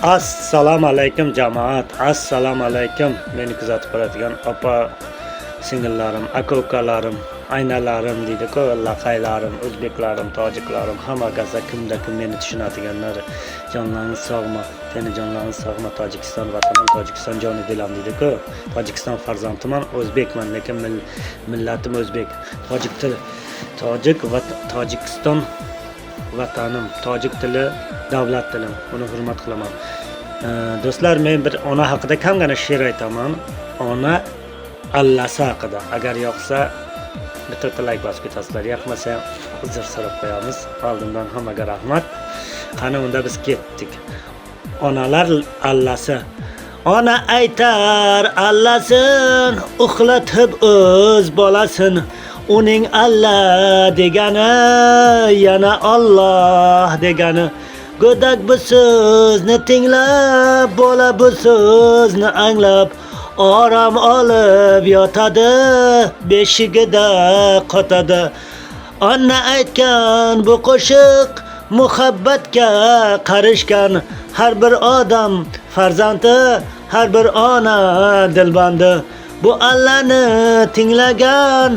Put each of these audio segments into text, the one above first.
Assalomu alaykum jamoat. Assalomu alaykum. Meni kuzatib boradigan opa singillarim, aka ukalarim, aynalarim deydi-ku, laqaylarim, o'zbeklarim, tojiklarim, hammasi kim meni tushunadiganlar. Jonlaringiz sog'mi? Jonlaringiz sog'mi? Tojikiston vatanim, Tojikiston joni dilam deydi-ku. Tojikiston farzandiman, o'zbekman, lekin millatim o'zbek. Tojik va Tojikiston vatanim, tojik tili davlat tilim. Buni hurmat qilaman. Do'stlar, men bir ona haqida kamgina she'r aytaman. Ona Allasi haqida. Agar yoqsa bitta like bosib ketasizlar. Yoqmasa uzr so'rab qo'yamiz. Oldindan hammaga rahmat. Qani unda biz ketdik. Onalar Allasi. Ona aytar Allasin, uxlatib o'z bolasin. Uning Allah degani, yana Alloh degani. Go'dak bu so'zni tinglab, bola bu so'zni anglab, orom olib yotadi, beshigida qotadi. Ona aytgan bu qo'shiq muhabbatga qarishgan. Har bir odam farzandi, har bir ona dilbandi. Bu Allahni tinglagan,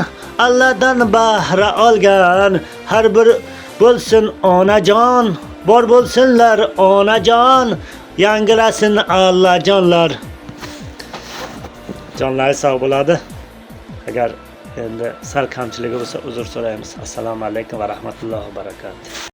Allahdan bahra olgan. Har bir bo'lsin onajon, bor bo'lsinlar onajon, yangrasin Allah jonlar. Jonlari sog' bo'ladi. Agar endi sal kamchiligi bo'lsa uzr so'raymiz. Assalomu alaykum va rahmatullohi va barakatuh.